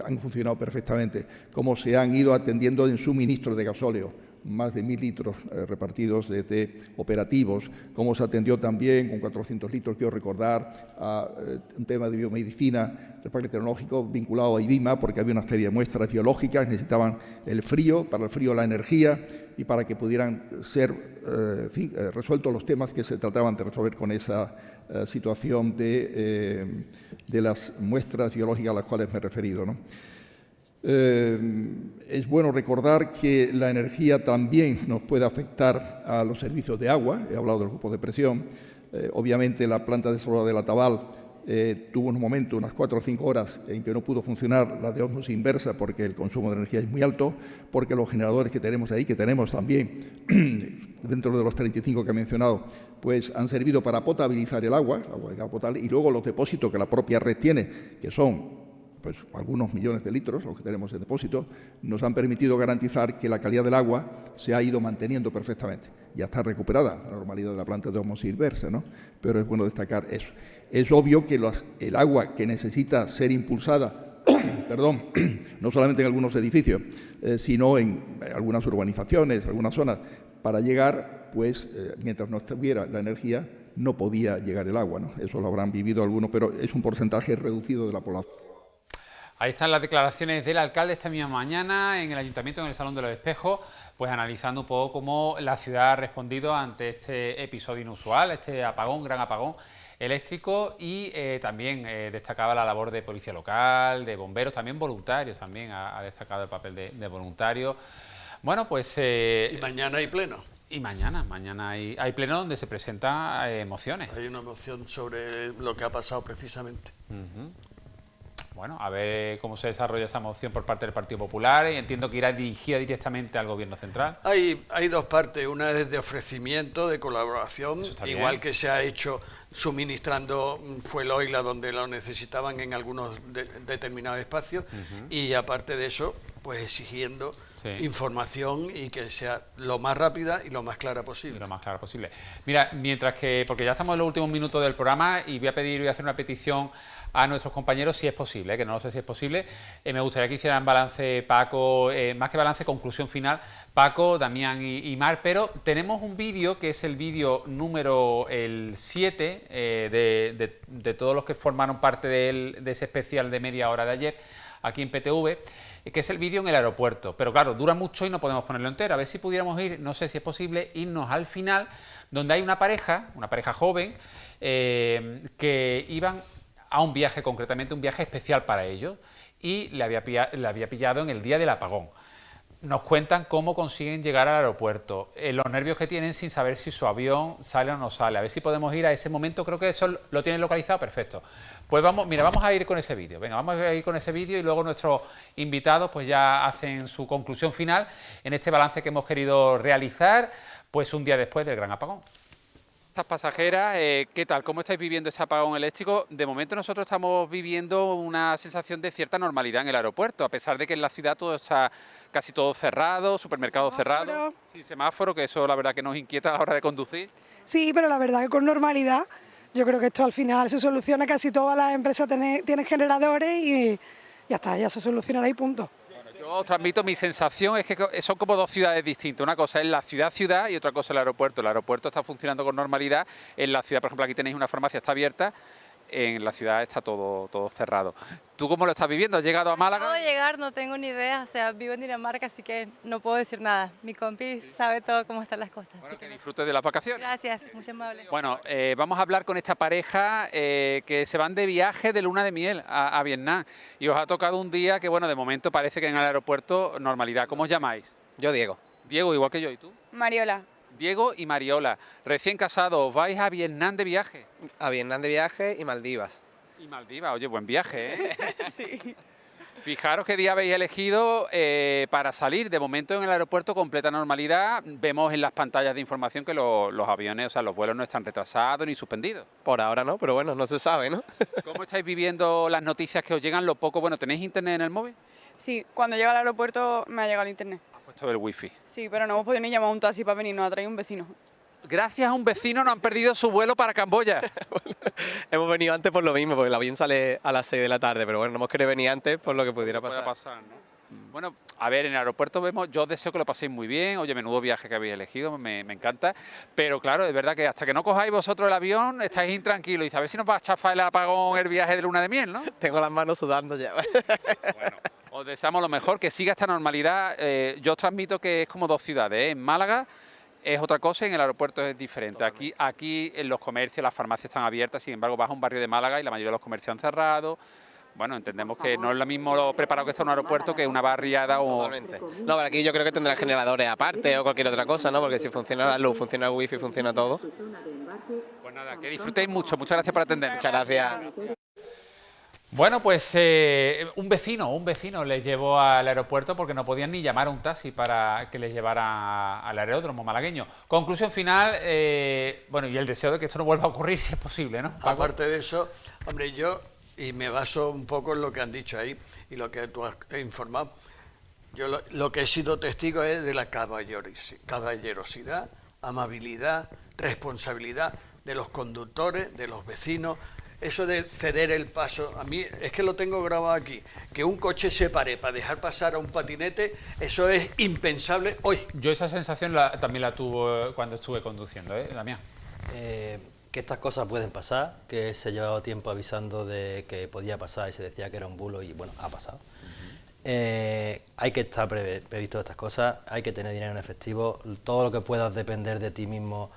han funcionado perfectamente, cómo se han ido atendiendo en suministro de gasóleo, más de 1.000 litros repartidos desde operativos, cómo se atendió también con 400 litros, quiero recordar, a un tema de biomedicina del Parque Tecnológico vinculado a IBIMA, porque había una serie de muestras biológicas, necesitaban el frío, para el frío la energía y para que pudieran ser resueltos los temas que se trataban de resolver con esa situación de las muestras biológicas a las cuales me he referido, ¿no? Es bueno recordar que la energía también nos puede afectar a los servicios de agua. He hablado del grupo de presión. Obviamente la planta desaladora de La Taval tuvo un momento, unas 4 o 5 horas, en que no pudo funcionar la de ósmosis inversa porque el consumo de energía es muy alto, porque los generadores que tenemos ahí, que tenemos también dentro de los 35 que he mencionado, pues han servido para potabilizar el agua potable, y luego los depósitos que la propia red tiene, que son pues algunos millones de litros, los que tenemos en depósito, nos han permitido garantizar que la calidad del agua se ha ido manteniendo perfectamente. Ya está recuperada la normalidad de la planta de ósmosis inversa, ¿no? Pero es bueno destacar eso. Es obvio que el agua que necesita ser impulsada, no solamente en algunos edificios, sino en algunas urbanizaciones, algunas zonas, para llegar, pues, mientras no estuviera la energía, no podía llegar el agua, ¿no? Eso lo habrán vivido algunos, pero es un porcentaje reducido de la población. Ahí están las declaraciones del alcalde esta misma mañana en el Ayuntamiento, en el Salón de los Espejos, pues analizando un poco cómo la ciudad ha respondido ante este episodio inusual, este apagón, gran apagón eléctrico, y también destacaba la labor de policía local, de bomberos, también voluntarios, también ha destacado el papel de voluntarios. Bueno, pues... y mañana hay pleno. Y mañana hay pleno donde se presentan mociones. Hay una moción sobre lo que ha pasado precisamente. Bueno, a ver cómo se desarrolla esa moción por parte del Partido Popular. Entiendo que irá dirigida directamente al Gobierno Central. Hay dos partes. Una es de ofrecimiento, de colaboración, igual que se ha hecho suministrando fuel oil a donde lo necesitaban en algunos determinados espacios. Y aparte de eso, pues exigiendo Sí. información y que sea lo más rápida y lo más clara posible. Lo más claro posible. Mira, mientras que, porque ya estamos en los últimos minutos del programa y voy a hacer una petición a nuestros compañeros si es posible, que no lo sé si es posible. Me gustaría que hicieran balance Paco, más que balance, conclusión final, Paco, Damián y Mar, pero tenemos un vídeo que es el vídeo número el 7 de todos los que formaron parte de ese especial de media hora de ayer aquí en PTV, que es el vídeo en el aeropuerto, pero claro, dura mucho y no podemos ponerlo entero. A ver si pudiéramos ir, no sé si es posible, irnos al final, donde hay una pareja joven, que iban a un viaje, concretamente un viaje especial para ellos, y le había pillado en el día del apagón. Nos cuentan cómo consiguen llegar al aeropuerto, los nervios que tienen sin saber si su avión sale o no sale. A ver si podemos ir a ese momento, creo que eso lo tienen localizado, perfecto. Pues vamos a ir con ese vídeo. Venga, vamos a ir con ese vídeo y luego nuestros invitados pues ya hacen su conclusión final en este balance que hemos querido realizar, pues un día después del gran apagón. Estas pasajeras, ¿qué tal? ¿Cómo estáis viviendo ese apagón eléctrico? De momento nosotros estamos viviendo una sensación de cierta normalidad en el aeropuerto, a pesar de que en la ciudad todo está casi todo cerrado, supermercados cerrados, sin semáforo, que eso la verdad que nos inquieta a la hora de conducir. Sí, pero la verdad que con normalidad, yo creo que esto al final se soluciona, casi todas las empresas tienen generadores y ya está, ya se solucionará y punto. Yo os transmito, mi sensación es que son como dos ciudades distintas. Una cosa es la ciudad y otra cosa el aeropuerto. El aeropuerto está funcionando con normalidad. En la ciudad, por ejemplo, aquí tenéis una farmacia, está abierta. En la ciudad está todo cerrado. ¿Tú cómo lo estás viviendo? ¿Has llegado a Málaga? Acabo de llegar, no tengo ni idea. O sea, vivo en Dinamarca, así que no puedo decir nada. Mi compi sabe todo cómo están las cosas. Bueno, así que disfrutes de las vacaciones. Gracias, muy amable. Bueno, vamos a hablar con esta pareja que se van de viaje de luna de miel a Vietnam. Y os ha tocado un día que, bueno, de momento parece que en el aeropuerto normalidad. ¿Cómo os llamáis? Yo, Diego. Diego, igual que yo. ¿Y tú? Mariola. Diego y Mariola, recién casados, vais a Vietnam de viaje. A Vietnam de viaje y Maldivas. Y Maldivas, oye, buen viaje, ¿eh? Sí. Fijaros qué día habéis elegido para salir. De momento en el aeropuerto completa normalidad. Vemos en las pantallas de información que los aviones, o sea, los vuelos no están retrasados ni suspendidos. Por ahora no, pero bueno, no se sabe, ¿no? ¿Cómo estáis viviendo las noticias que os llegan? Lo poco, bueno, ¿tenéis internet en el móvil? Sí, cuando llego al aeropuerto me ha llegado el internet. Has puesto el wifi. Sí, pero no hemos podido ni llamar a un taxi para venir, nos ha traído un vecino. Gracias a un vecino no han perdido su vuelo para Camboya. Hemos venido antes por lo mismo, porque el avión sale a las 6 de la tarde, pero bueno, no hemos querido venir antes por lo que pudiera pasar. ¿no? Bueno, a ver, en el aeropuerto vemos, yo os deseo que lo paséis muy bien, oye, menudo viaje que habéis elegido, me encanta, pero claro, es verdad que hasta que no cojáis vosotros el avión, estáis intranquilos y a ver si nos va a chafar el apagón el viaje de luna de miel, ¿no? Tengo las manos sudando ya. Bueno, os deseamos lo mejor, que siga esta normalidad. Yo os transmito que es como dos ciudades, ¿eh? En Málaga es otra cosa y en el aeropuerto es diferente. Aquí en los comercios, las farmacias están abiertas, sin embargo vas a un barrio de Málaga y la mayoría de los comercios han cerrado. Bueno, entendemos que no es lo mismo lo preparado que está un aeropuerto que una barriada o... Totalmente. No, pero aquí yo creo que tendrán generadores aparte o cualquier otra cosa, ¿no? Porque si funciona la luz, funciona el wifi, funciona todo. Pues nada, que disfrutéis mucho. Muchas gracias por atender. Muchas gracias. Bueno, pues un vecino les llevó al aeropuerto porque no podían ni llamar a un taxi para que les llevara al aeródromo malagueño. Conclusión final, bueno, y el deseo de que esto no vuelva a ocurrir si es posible, ¿no? ¿Paco? Aparte de eso, hombre, yo, y me baso un poco en lo que han dicho ahí y lo que tú has informado, yo lo que he sido testigo es de la caballerosidad, amabilidad, responsabilidad de los conductores, de los vecinos. Eso de ceder el paso, a mí es que lo tengo grabado aquí, que un coche se pare para dejar pasar a un patinete, eso es impensable hoy. Yo esa sensación también la tuve cuando estuve conduciendo, Damián. Que estas cosas pueden pasar, que se ha llevado tiempo avisando de que podía pasar y se decía que era un bulo y bueno, ha pasado. Hay que estar previsto de estas cosas, hay que tener dinero en efectivo, todo lo que puedas depender de ti mismo,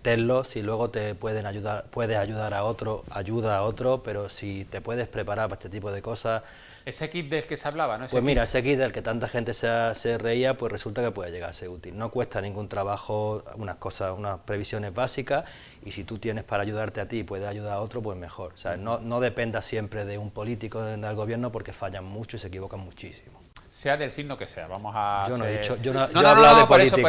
tenlo. Si luego te puedes ayudar a otro, ayuda a otro, pero si te puedes preparar para este tipo de cosas... Ese kit del que se hablaba, ¿no? Pues mira, ese kit del que tanta gente se reía, pues resulta que puede llegar a ser útil. No cuesta ningún trabajo, unas previsiones básicas, y si tú tienes para ayudarte a ti y puedes ayudar a otro, pues mejor. O sea, no dependas siempre de un político, del gobierno, porque fallan mucho y se equivocan muchísimo. sea del signo que sea. Vamos a yo no he dicho, yo no he hablado de político.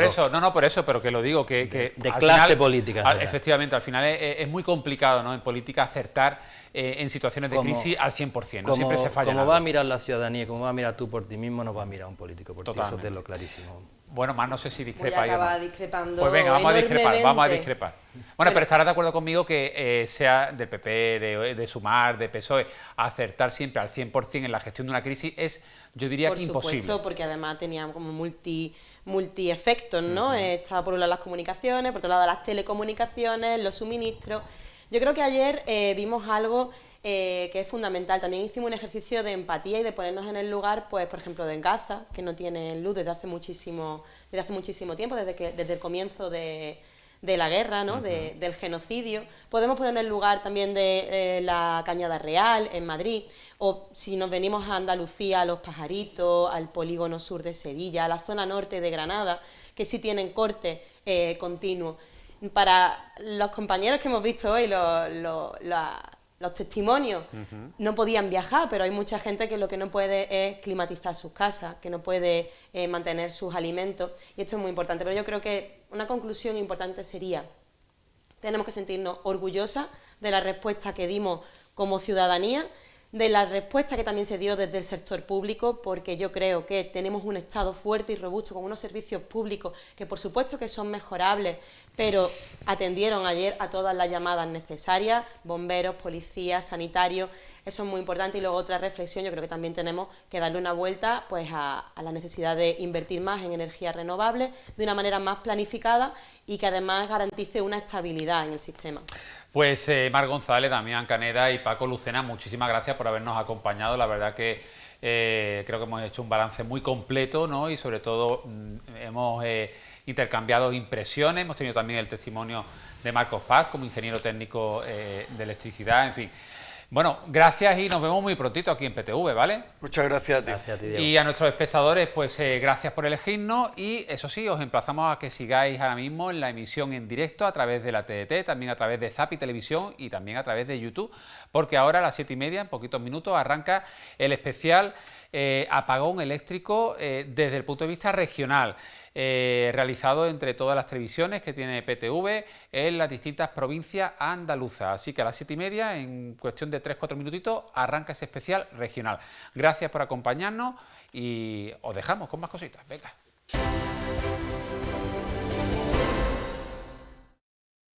Por eso, pero que lo digo, que de clase política. Efectivamente, al final es muy complicado, ¿no?, en política acertar en situaciones de crisis al 100%, ¿no? Siempre se falla. Como va a mirar la ciudadanía, como va a mirar tú por ti mismo, no va a mirar un político por ti, eso te lo clarísimo. Bueno, más no sé si discrepa. Voy a acabar discrepando. Pues venga, vamos a discrepar. Bueno, pero estarás de acuerdo conmigo que sea del PP, de Sumar, de PSOE, acertar siempre al 100% en la gestión de una crisis es, yo diría, que imposible. Por supuesto, porque además teníamos como multi-efectos, ¿no? Estaba por un lado las comunicaciones, por otro lado las telecomunicaciones, los suministros. Yo creo que ayer vimos algo que es fundamental. También hicimos un ejercicio de empatía y de ponernos en el lugar, pues, por ejemplo, de Gaza, que no tiene luz desde hace muchísimo tiempo, desde el comienzo de la guerra, ¿no? Del genocidio. Podemos poner en el lugar también de la Cañada Real, en Madrid, o si nos venimos a Andalucía, a Los Pajaritos, al polígono sur de Sevilla, a la zona norte de Granada, que sí tienen corte continuo. Para los compañeros que hemos visto hoy, los testimonios, no podían viajar, pero hay mucha gente que lo que no puede es climatizar sus casas, que no puede mantener sus alimentos, y esto es muy importante. Pero yo creo que una conclusión importante sería: tenemos que sentirnos orgullosas de la respuesta que dimos como ciudadanía, de la respuesta que también se dio desde el sector público, porque yo creo que tenemos un Estado fuerte y robusto con unos servicios públicos que por supuesto que son mejorables, pero atendieron ayer a todas las llamadas necesarias, bomberos, policías, sanitarios. Eso es muy importante. Y luego otra reflexión, yo creo que también tenemos que darle una vuelta, pues, a la necesidad de invertir más en energías renovables de una manera más planificada y que además garantice una estabilidad en el sistema. Pues Mar González, Damián Caneda y Paco Lucena, muchísimas gracias por habernos acompañado. La verdad que creo que hemos hecho un balance muy completo, ¿no? Y sobre todo hemos intercambiado impresiones, hemos tenido también el testimonio de Marcos Paz como ingeniero técnico de electricidad, en fin. Bueno, gracias y nos vemos muy prontito aquí en PTV, ¿vale? Muchas gracias a ti. Gracias a ti, Diego. Y a nuestros espectadores, pues gracias por elegirnos y eso sí, os emplazamos a que sigáis ahora mismo en la emisión en directo a través de la TDT, también a través de Zapi Televisión y también a través de YouTube, porque ahora a las 7:30, en poquitos minutos, arranca el especial apagón eléctrico desde el punto de vista regional, realizado entre todas las televisiones que tiene PTV en las distintas provincias andaluzas. Así que a las 7:30, en cuestión de 3-4 minutitos, arranca ese especial regional. Gracias por acompañarnos y os dejamos con más cositas. Venga.